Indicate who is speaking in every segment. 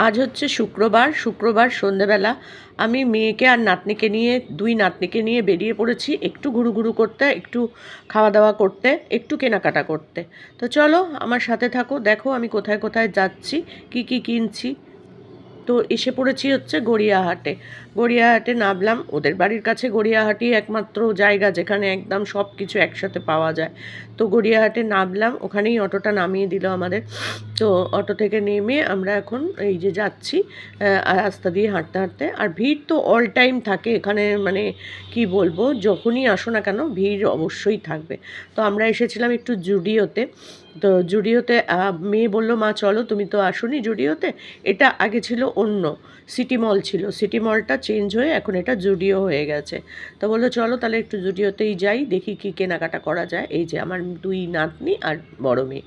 Speaker 1: আজ হচ্ছে শুক্রবার সন্ধেবেলা আমি মেয়েকে আর নাতনিকে নিয়ে দুই নাতনিকে নিয়ে বেরিয়ে পড়েছি একটু ঘুরু করতে, একটু খাওয়া দাওয়া করতে, একটু কেনাকাটা করতে। তো চলো আমার সাথে থাকো, দেখো আমি কোথায় কোথায় যাচ্ছি, কি কি কিনছি। তো এসে পড়েছি হচ্ছে গড়িয়াহাটে। গড়িয়াহাটে নামলাম, ওদের বাড়ির কাছে গড়িয়াহাটই একমাত্র জায়গা যেখানে একদম সব কিছু একসাথে পাওয়া যায়। তো গড়িয়াহাটে নামলাম, ওখানেই অটোটা নামিয়ে দিল আমাদের। তো অটো থেকে নেমে আমরা এখন এই যে যাচ্ছি রাস্তা দিয়ে হাঁটতে হাঁটতে। আর ভিড় তো অল টাইম থাকে এখানে, মানে কি বলবো, যখনই আসো না কেন ভিড় অবশ্যই থাকবে। তো আমরা এসেছিলাম একটু জুডিওতে। তো জুডিওতে মেয়ে বলল, মা চলো, তুমি তো আসোনি জুডিওতে, এটা আগে ছিল অন্য সিটি মল ছিল, সিটি মলটা চেঞ্জ হয়ে এখন এটা জুডিও হয়ে গেছে। তো বললো চলো তাহলে একটু জুডিওতেই যাই, দেখি কি কেনাকাটা করা যায়। এই যে আমার দুই নাতনি আর বড় মেয়ে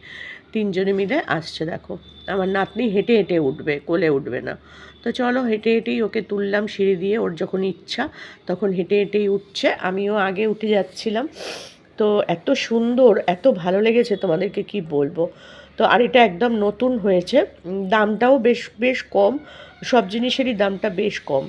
Speaker 1: তিনজনে মিলে আসছে, দেখো। আমার নাতনি হেঁটে হেঁটে উঠবে, কোলে উঠবে না। তো চলো হেঁটে হেঁটেই ওকে তুললাম সিঁড়ি দিয়ে, ওর যখন ইচ্ছা তখন হেঁটে হেঁটেই উঠছে, আমিও আগে উঠে যাচ্ছিলাম। তো এত সুন্দর, এত ভালো লেগেছে তোমাদেরকে কি বলবো। তো আর এটা একদম নতুন হয়েছে, দামটাও বেশ বেশ কম, সব জিনিসেরই দামটা বেশ কম।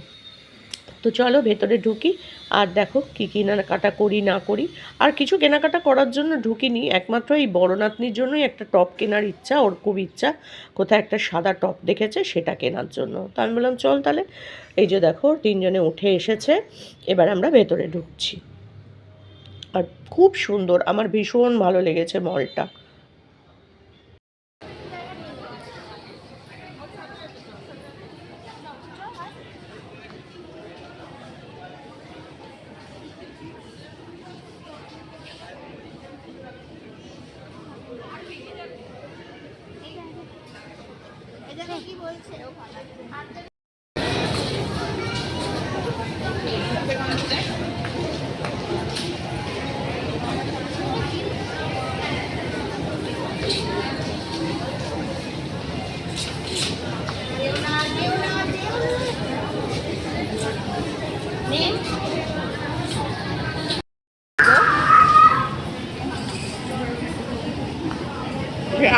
Speaker 1: তো চলো ভেতরে ঢুকি আর দেখো কী কেনাকাটা করি না করি। আর কিছু কেনাকাটা করার জন্য ঢুকিনি, একমাত্র এই বড় নাতনির জন্যই একটা টপ কেনার ইচ্ছা, ওর খুব ইচ্ছা, কোথায় একটা সাদা টপ দেখেছে সেটা কেনার জন্য। তো আমি বললাম চল তাহলে। এই যে দেখো তিনজনে উঠে এসেছে, এবার আমরা ভেতরে ঢুকছি। আর খুব সুন্দর, আমার ভীষণ ভালো লেগেছে মলটা।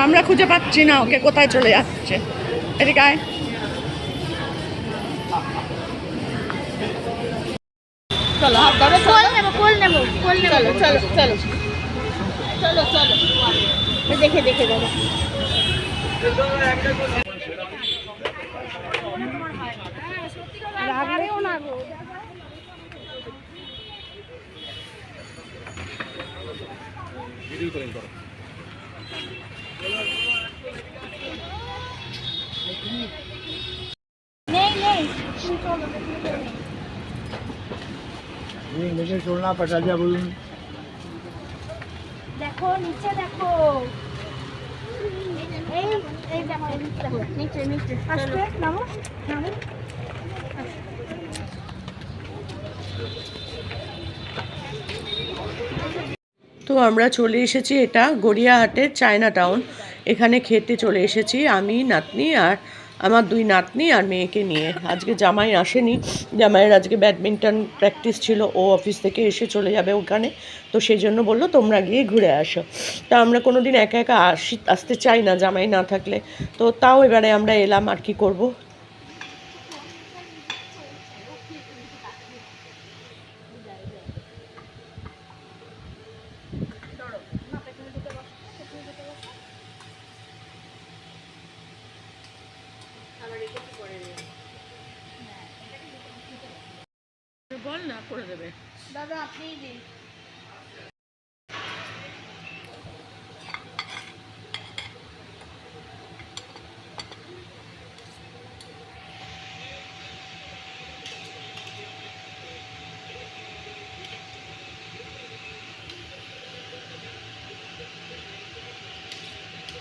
Speaker 1: আমরা খুঁজে পাচ্ছি না ওকে, কোথায় চলে যাচ্ছে। এদিকে আয়। চলো হাত ধরো, চলো চলো চলো চলো চলো দেখে দেখে দেখো। রাগলেও না গো।
Speaker 2: मुझे छोड़ना पड़ा जा बोलूं।
Speaker 3: देखो नीचे देखो, नीचे नीचे आस्ते नामो नामो।
Speaker 1: তো আমরা চলে এসেছি, এটা গড়িয়াহাটের চায়না টাউন। এখানে খেতে চলে এসেছি আমি, নাতনি আর আমার দুই নাতনি আর মেয়েকে নিয়ে। আজকে জামাই আসেনি, জামাইয়ের আজকে ব্যাডমিন্টন প্র্যাকটিস ছিল, ও অফিস থেকে এসে চলে যাবে ওখানে। তো সেই জন্য বললো তোমরা গিয়ে ঘুরে আসো। তা আমরা কোনো দিন একা একা আসতে চাই না জামাই না থাকলে, তো তাও এবারে আমরা এলাম, আর কি করব। বল না, করে দেবে
Speaker 3: দাদা আপনিই দিন।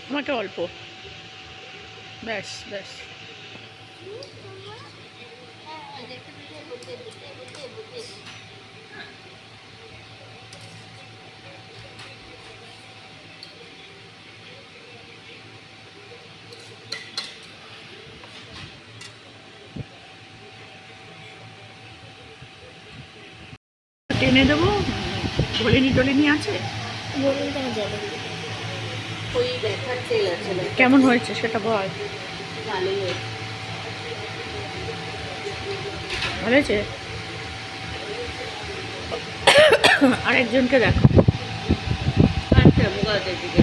Speaker 1: আমাকে অল্প, ব্যাস ব্যাস। টেনে দেবো, ঢোলেনি আছে। কেমন হয়েছে সেটা বল।
Speaker 3: ভালোই হয়েছে।
Speaker 1: ভালো হয়েছে। আরেকজনকে দেখো। আচ্ছা মুগাদের দিকে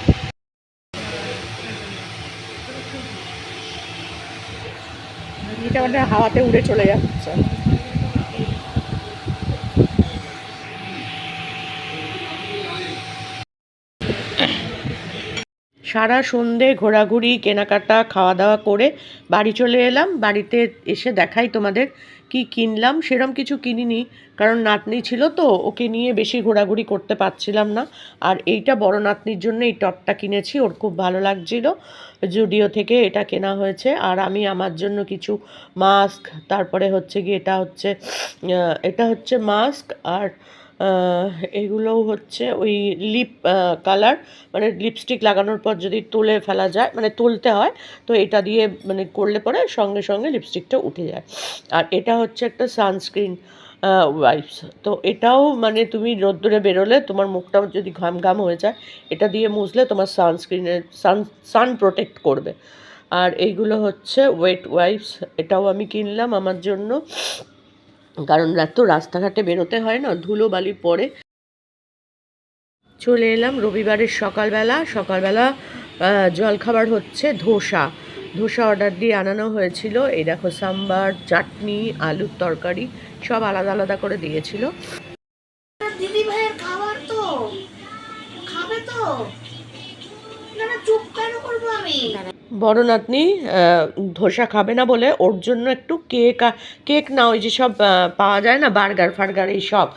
Speaker 1: এটা মানে হাওয়াতে উড়ে চলে যাচ্ছে। সারা সন্ধে ঘোরাঘুরি কেনাকাটা খাওয়া দাওয়া করে বাড়ি চলে এলাম। বাড়িতে এসে দেখাই তোমাদের কি কিনলাম। সেরম কিছু কিনিনি, কারণ নাতনি ছিল তো, ওকে নিয়ে বেশি ঘোরাঘুরি করতে পারছিলাম না। আর এইটা বড় নাতনির জন্য এই টপটা কিনেছি, ওর খুব ভালো লাগছিল, জুডিও থেকে এটা কেনা হয়েছে। আর আমি আমার জন্য কিছু মাস্ক, তারপরে হচ্ছে গিয়ে এটা হচ্ছে মাস্ক, আর এগুলো হচ্ছে ওই লিপ কালার, মানে লিপস্টিক লাগানোর পর যদি তুলে ফেলা যায়, মানে তুলতে হয়, তো এটা দিয়ে মানে করলে পরে সঙ্গে সঙ্গে লিপস্টিকটা উঠে যায়। আর এটা হচ্ছে একটা সানস্ক্রিন ওয়াইপস, তো এটাও মানে তুমি রোদ্দুরে বেরোলে তোমার মুখটাও যদি ঘাম ঘাম হয়ে যায়, এটা দিয়ে মুছলে তোমার সান প্রোটেক্ট করবে। আর এইগুলো হচ্ছে ওয়েট ওয়াইপস, এটাও আমি কিনলাম আমার জন্য, কারণ এত রাস্তাঘাটে বেরোতে হয় না, ধুলো বালি পড়ে। চলে এলাম রবিবারের সকালবেলা জলখাবার হচ্ছে ধোসা অর্ডার দিয়ে আনানো হয়েছিল। এই দেখো সাম্বার, চাটনি, আলুর তরকারি সব আলাদা আলাদা করে দিয়েছিল।
Speaker 3: দিদি ভাইয়ের খাবার তো খাবে তো, না না চুপ কেন করবো আমি?
Speaker 1: বড় নাতনি ধোসা খাবে না বলে ওর জন্য একটু কেক না, ওই যে সব পাওয়া যায় না, বার্গার ফার্গার এইসব,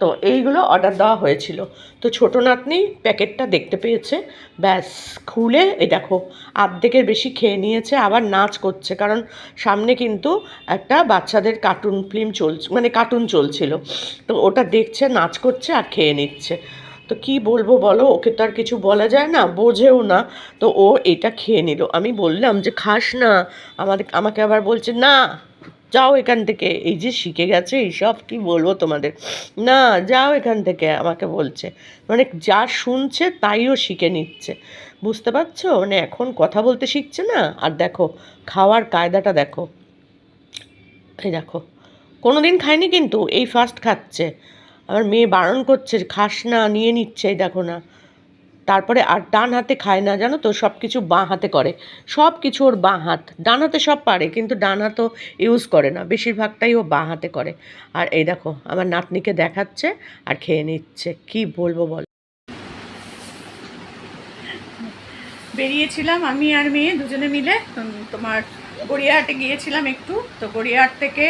Speaker 1: তো এইগুলো অর্ডার দেওয়া হয়েছিল। তো ছোটো নাতনি প্যাকেটটা দেখতে পেয়েছে, ব্যাস খুলে এই দেখো আর্ধেকের বেশি খেয়ে নিয়েছে, আবার নাচ করছে, কারণ সামনে কিন্তু একটা বাচ্চাদের কার্টুন ফিল্ম চলছে, মানে কার্টুন চলছিল, তো ওটা দেখছে, নাচ করছে আর খেয়ে নিচ্ছে। তো কি বলবো বলো, ওকে তো আর কিছু বলা যায় না, বোঝেও না, তো ও এটা খেয়ে নিল। আমি বললাম যে খাস না, আমাকে আবার বলছে না যাও এখান থেকে, এই যে শিখে গেছে এইসব, কি বলবো তোমাদের, না যাও এখান থেকে আমাকে বলছে, মানে যা শুনছে তাইও শিখে নিচ্ছে, বুঝতে পারছো, মানে এখন কথা বলতে শিখছে না। আর দেখো খাওয়ার কায়দাটা দেখো, এই দেখো কোনো দিন খায়নি কিন্তু এই ফার্স্ট খাচ্ছে। আমার মেয়ে বারণ করছে খাস না, নিয়ে নিচ্ছে, এই দেখো না। তারপরে আর ডান হাতে খায় না জানো তো, সব কিছু বাঁ হাতে করে, সব কিছু ওর বাঁ হাত, ডান হাতে সব পারে কিন্তু ডান হাতও ইউজ করে না, বেশিরভাগটাই ও বাঁ হাতে করে। আর এই দেখো আমার নাতনিকে দেখাচ্ছে আর খেয়ে নিচ্ছে, কি বলবো বল। বেরিয়েছিলাম আমি আর মেয়ে দুজনে মিলে, তোমার গড়িয়াহাটে গিয়েছিলাম একটু, তো গড়িয়াহাট থেকে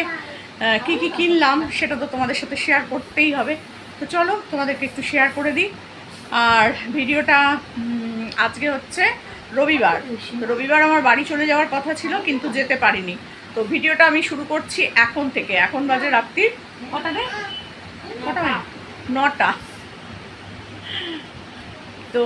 Speaker 1: কি কি কিনলাম সেটা তো তোমাদের সাথে শেয়ার করতেই হবে। তো চলো তোমাদেরকে একটু শেয়ার করে দিই। আর ভিডিওটা আজকে হচ্ছে রবিবার আমার বাড়ি চলে যাওয়ার কথা ছিল কিন্তু যেতে পারিনি। তো ভিডিওটা আমি শুরু করছি এখন থেকে। এখন বাজে রাত্রির কটা 9টা। তো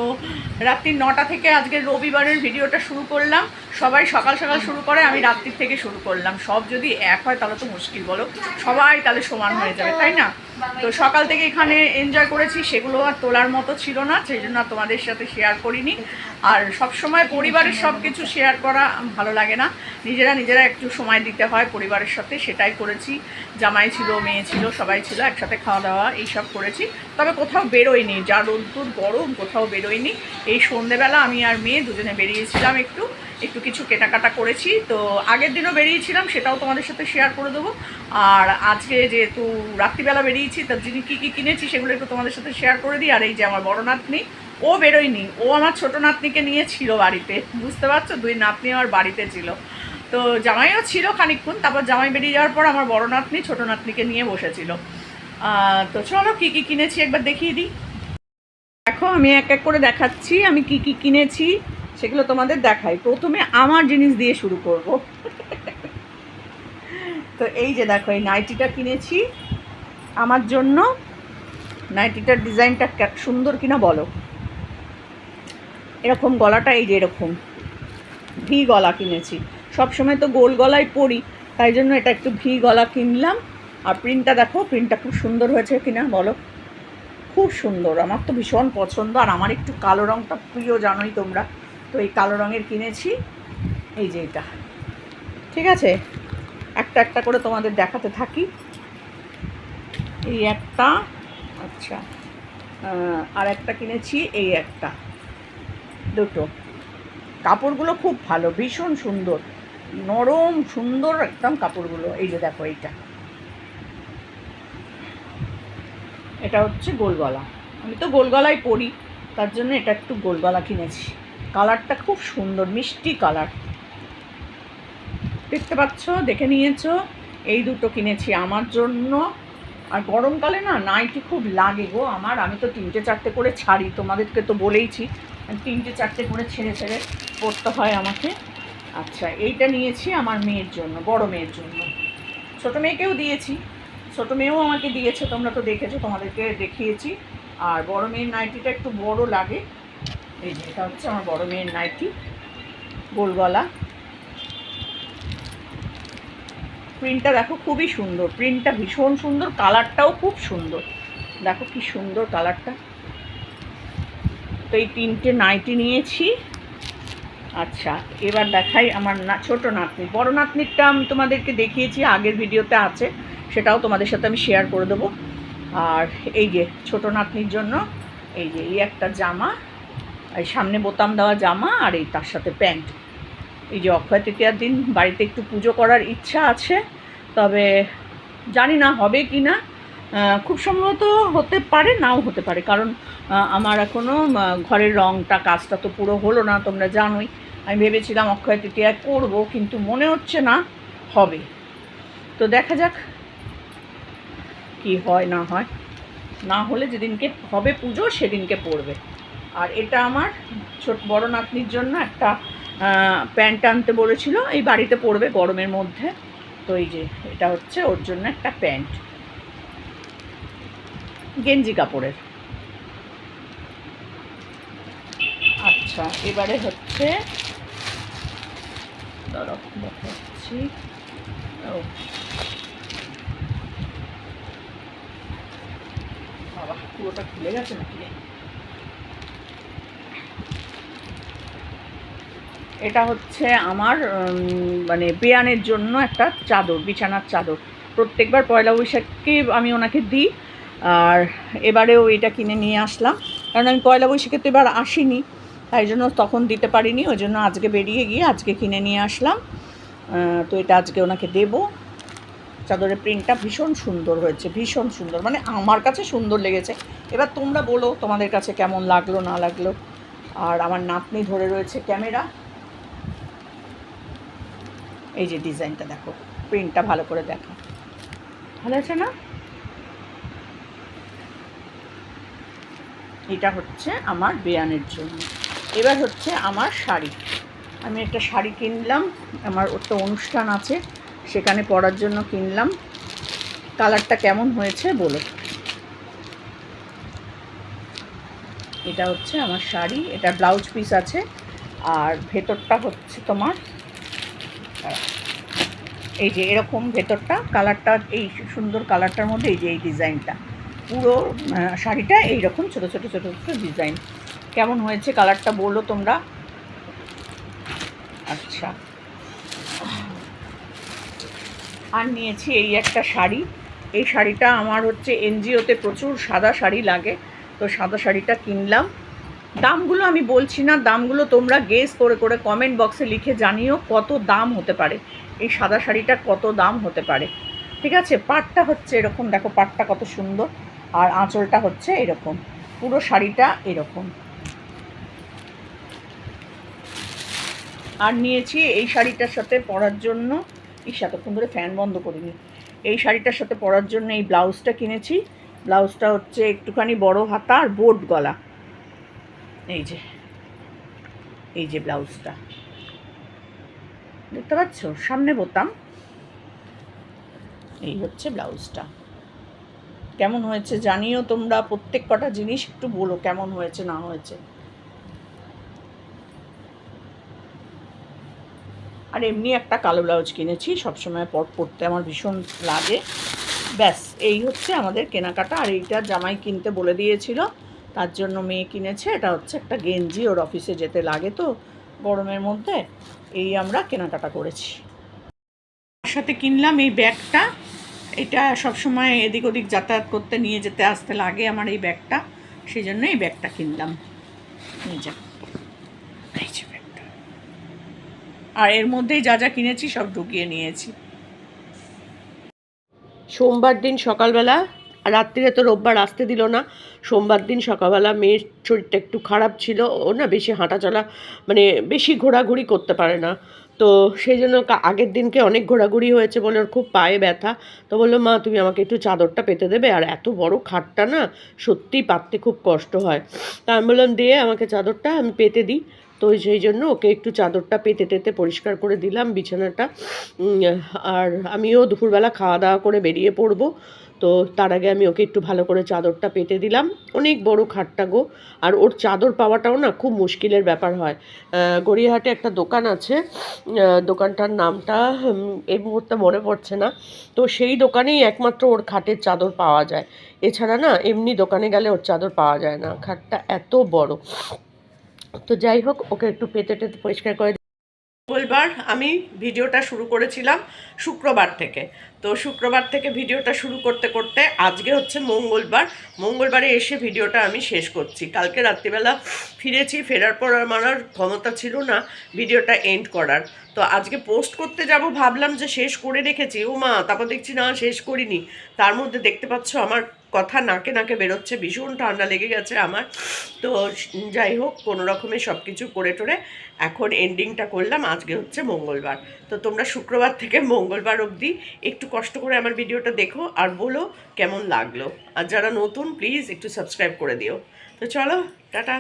Speaker 1: রাত্রি 9টা থেকে আজকে রবিবারের ভিডিওটা শুরু করলাম। সবাই সকাল সকাল শুরু করে, আমি রাত্রির থেকে শুরু করলাম। সব যদি এক হয় তাহলে তো মুশকিল, বলো, সবাই তাহলে সমান হয়ে যাবে, তাই না? তো সকাল থেকে এখানে এনজয় করেছি, সেগুলো আর তোলার মতো ছিল না, সেই জন্য তোমাদের সাথে শেয়ার করিনি। আর সব সময় পরিবারের সব কিছু শেয়ার করা ভালো লাগে না, নিজেরা একটু সময় দিতে হয় পরিবারের সাথে, সেটাই করেছি। জামাই ছিল, মেয়ে ছিল, সবাই ছিল, একসাথে খাওয়া দাওয়া এইসব করেছি। তবে কোথাও বেরোয়নি, যা রোদ্দুর গরম, কোথাও বেরোয়নি। এই সন্ধেবেলা আমি আর মেয়ে দুজনে বেরিয়েছিলাম, একটু কিছু কেনাকাটা করেছি। তো আগের দিনও বেরিয়েছিলাম, সেটাও তোমাদের সাথে শেয়ার করে দেবো। আর আজকে যেহেতু রাত্রিবেলা বেরিয়েছি, তার জন্য কী কী কিনেছি সেগুলো একটু তোমাদের সাথে শেয়ার করে দিই। আর এই যে আমার বড় নাতনি, ও বেরোয়নি, ও আমার ছোটো নাতনিকে নিয়ে ছিল বাড়িতে, বুঝতে পারছো, 2 নাতনি আমার বাড়িতে ছিল। তো জামাইও ছিল খানিকক্ষণ, তারপর জামাই বেরিয়ে যাওয়ার পর আমার বড় নাতনি ছোটো নাতনিকে নিয়ে বসেছিল। তো চলো কী কী কিনেছি একবার দেখিয়ে দিই। দেখো আমি এক এক করে দেখাচ্ছি আমি কি কি কিনেছি, সেগুলো তোমাদের দেখাই। প্রথমে আমার জিনিস দিয়ে শুরু করব। তো এই যে দেখো, এই নাইটিটা কিনেছি আমার জন্য। নাইটিটার ডিজাইনটা সুন্দর কিনা বলো। এরকম গলাটা, এই যে এরকম ভি গলা কিনেছি, সবসময় তো গোল গলায় পরি, তাই জন্য এটা একটু ভি গলা কিনলাম। আর প্রিন্টটা দেখো, প্রিন্টটা খুব সুন্দর হয়েছে কিনা বলো, খুব সুন্দর, আমার তো ভীষণ পছন্দ। আর আমার একটু কালো রঙটা প্রিয়, জানোই তোমরা, তো এই কালো রঙের কিনেছি। এই যে এটা, ঠিক আছে।
Speaker 4: একটা একটা করে তোমাদের দেখাতে থাকি। এই একটা, আচ্ছা, আর একটা কিনেছি, এই একটা, দুটো। কাপড়গুলো খুব ভালো, ভীষণ সুন্দর, নরম সুন্দর একদম কাপড়গুলো। এই যে দেখো, এটা হচ্ছে গোলগলা। আমি তো গোলগলাই পরি, তার জন্য এটা একটু গোলগলা কিনেছি। কালারটা খুব সুন্দর, মিষ্টি কালার, দেখতে পাচ্ছ, দেখে নিয়েছো। এই দুটো কিনেছি আমার জন্য। আর গরমকালে না নাইটি খুব লাগে গো আমার, আমি তো 3-4টে করে ছাড়ি, তোমাদেরকে তো বলেইছি 3-4টে করে ছেড়ে ছেড়ে পরতে হয় আমাকে। আচ্ছা, এইটা নিয়েছি আমার মেয়ের জন্য, বড় মেয়ের জন্য। ছোটো মেয়েকেও দিয়েছি, ছোটো মেয়েও আমাকে দিয়েছে, তোমরা তো দেখেছো, তোমাদেরকে দেখিয়েছি। আর বড় মেয়ের নাইটিটা একটু বড় লাগে। এই যে এটা হচ্ছে আমার বড় মেয়ের নাইটি, গোলগলা। প্রিন্টটা দেখো, খুবই সুন্দর, প্রিন্টটা ভীষণ সুন্দর, কালারটাও খুব সুন্দর, দেখো কি সুন্দর কালারটা। তো এই 3টে নাইটি নিয়েছি। আচ্ছা, এবার দেখাই আমার ছোটো নাতনি। বড় নাতনিরটা আমি তোমাদেরকে দেখিয়েছি, আগের ভিডিওতে আছে, সেটাও তোমাদের সাথে আমি শেয়ার করে দেবো। আর এই যে ছোটো নাতনির জন্য এই যে এই একটা জামা, এই সামনে বোতাম দেওয়া জামা, আর এই তার সাথে প্যান্ট। এই যে অক্ষয় তৃতীয়ার দিন বাড়িতে একটু পুজো করার ইচ্ছা আছে, তবে জানি না হবে কি না। খুব সম্ভবত হতে পারে, নাও হতে পারে, কারণ আমার এখনও ঘরের রঙটা, কাজটা তো পুরো হলো না, তোমরা জানোই। আমি ভেবেছিলাম অক্ষয় তৃতীয়ায় করবো, কিন্তু মনে হচ্ছে না হবে। তো দেখা যাক কি হয় না হয়, না হলে যেদিনকে হবে পুজো সেদিনকে পরবে। আর এটা আমার বড় নাতনির জন্য একটা প্যান্ট আনতে বলেছিল, এই বাড়িতে পরবে গরমের মধ্যে। তো এই যে এটা হচ্ছে ওর জন্য একটা প্যান্ট, গেঞ্জি কাপড়ের। আচ্ছা, এবারে হচ্ছে দেখাচ্ছি, ও বাবা, পুরোটা খুলে গেছে নাকি। এটা হচ্ছে আমার মানে বেয়ানের জন্য একটা চাদর, বিছানার চাদর। প্রত্যেকবার পয়লা বৈশাখকে আমি ওনাকে দিই, আর এবারেও এটা কিনে নিয়ে আসলাম, কারণ আমি পয়লা বৈশাখে তো এবার আসিনি, তাই জন্য তখন দিতে পারিনি, ওই জন্য আজকে বেরিয়ে গিয়ে আজকে কিনে নিয়ে আসলাম। তো এটা আজকে ওনাকে দেবো। চাদরের প্রিন্টটা ভীষণ সুন্দর হয়েছে, ভীষণ সুন্দর, মানে আমার কাছে সুন্দর লেগেছে। এবার তোমরা বলো তোমাদের কাছে কেমন লাগলো না লাগলো। আর আমার নাতনি ধরে রয়েছে ক্যামেরা। এই যে ডিজাইনটা দেখো, প্রিন্টটা ভালো করে দেখো, ভালো আছে না? এটা হচ্ছে আমার বেয়ানের জন্য। এবার হচ্ছে আমার শাড়ি। আমি একটা শাড়ি কিনলাম, আমার একটা অনুষ্ঠান আছে, সেখানে পরার জন্য কিনলাম। কালারটা কেমন হয়েছে বলো। এটা হচ্ছে আমার শাড়ি, এটা ব্লাউজ পিস আছে, আর ভেতরটা হচ্ছে তোমার এই যে এরকম ভেতরটা, কালারটা এই সুন্দর কালারটার মধ্যে এই যে এই ডিজাইনটা, পুরো শাড়িটা এইরকম ছোটো ছোটো ছোটো ছোটো ডিজাইন। কেমন হয়েছে কালারটা বলো তোমরা। আচ্ছা, আর নিয়েছি এই একটা শাড়ি। এই শাড়িটা আমার হচ্ছে এনজিওতে প্রচুর সাদা শাড়ি লাগে, তো সাদা শাড়িটা কিনলাম। দামগুলো আমি বলছি না, দামগুলো তোমরা গেস করে করে কমেন্ট বক্সে লিখে জানিও কত দাম হতে পারে, এই সাদা শাড়িটা কত দাম হতে পারে। ঠিক আছে, পাটটা হচ্ছে এরকম, দেখো পাটটা কত সুন্দর, আর আঁচলটা হচ্ছে এরকম, পুরো শাড়িটা এরকম। আর নিয়েছি এই শাড়িটার সাথে পরার জন্য, এতক্ষণ ধরে ফ্যান বন্ধ করিনি, এই শাড়িটার সাথে পরার জন্য এই ব্লাউজটা কিনেছি। ব্লাউজটা হচ্ছে একটুখানি বড় হাতা আর বোট গলা। এই যে ব্লাউজটা দেখতে পাচ্ছ, সামনে বোতাম। এই হচ্ছে ব্লাউজটা। কেমন হয়েছে জানিও তোমরা, প্রত্যেক কটা জিনিস একটু বলো কেমন হয়েছে না হয়েছে। আর এমনি একটা কালো ব্লাউজ কিনেছি, সবসময় পরতে আমার ভীষণ লাগে। ব্যাস, এই হচ্ছে আমাদের কেনাকাটা। আর এইটা জামাই কিনতে বলে দিয়েছিল, তার জন্য মেয়ে কিনেছে। এটা হচ্ছে একটা গেঞ্জি, ওর অফিসে যেতে লাগে তো গরমের মধ্যে। এই আমরা কেনাকাটা করেছি। সাথে কিনলাম এই ব্যাগটা। এটা সবসময় এদিক ওদিক যাতায়াত করতে নিয়ে যেতে আসতে লাগে আমার এই ব্যাগটা, সেই জন্য এই ব্যাগটা কিনলাম। এই যে ব্যাগটা, আর এর মধ্যেই যা যা কিনেছি সব ঢুকিয়ে নিয়েছি।
Speaker 1: সোমবার দিন সকালবেলা, রাত্রিরে তো রোববার আসতে দিল না, সোমবার দিন সকালবেলা মেয়ের শরীরটা একটু খারাপ ছিল, ও না বেশি হাঁটা চলা মানে বেশি ঘোরাঘুরি করতে পারে না, তো সেই জন্য আগের দিনকে অনেক ঘোরাঘুরি হয়েছে বলে ওর খুব পায়ে ব্যথা। তো বললো মা তুমি আমাকে একটু চাদরটা পেতে দেবে, আর এত বড় খাটটা না সত্যিই পাততে খুব কষ্ট হয়। তা আমি বললাম দিয়ে আমাকে চাদরটা আমি পেতে দিই। তো সেই জন্য ওকে একটু চাদরটা পেতে টেতে পরিষ্কার করে দিলাম বিছানাটা। আর আমিও দুপুরবেলা খাওয়া দাওয়া করে বেরিয়ে পড়বো, তো তার আগে আমি ওকে একটু ভালো করে চাদরটা পেতে দিলাম। অনেক বড় খাটটা গো, আর ওর চাদর পাওয়াটাও না খুব মুশকিলের ব্যাপার হয়। গড়িয়াহাটে একটা দোকান আছে, দোকানটার নামটা এই মুহূর্তে মনে পড়ছে না, তো সেই দোকানেই একমাত্র ওর খাটের চাদর পাওয়া যায়, এছাড়া না এমনি দোকানে গেলে ওর চাদর পাওয়া যায় না, খাটটা এত বড়। তো যাই হোক ওকে একটু পেতে টেতে পরিষ্কার করে। মঙ্গলবার আমি ভিডিওটা শুরু করেছিলাম শুক্রবার থেকে, তো শুক্রবার থেকে ভিডিওটা শুরু করতে করতে আজকে হচ্ছে মঙ্গলবার, মঙ্গলবারে এসে ভিডিওটা আমি শেষ করছি। কালকে রাত্রিবেলা ফিরেছি, ফেরার পর আমার আর ক্ষমতা ছিল না ভিডিওটা এন্ড করার, তো আজকে পোস্ট করতে যাব ভাবলাম যে শেষ করে রেখেছি, ও মা তারপর দেখছি না শেষ করিনি। তার মধ্যে দেখতে পাচ্ছ আমার কথা নাকে নাকে বেরোচ্ছে, ভীষণ ঠান্ডা লেগে গেছে আমার। তো যাই হোক কোনো রকমে সব কিছু করে টোরে এখন এন্ডিংটা করলাম। আজকে হচ্ছে মঙ্গলবার, তো তোমরা শুক্রবার থেকে মঙ্গলবার অবধি একটু কষ্ট করে আমার ভিডিওটা দেখো আর বলো কেমন লাগলো, আর যারা নতুন প্লিজ একটু সাবস্ক্রাইব করে দিও। তো চলো টাটা।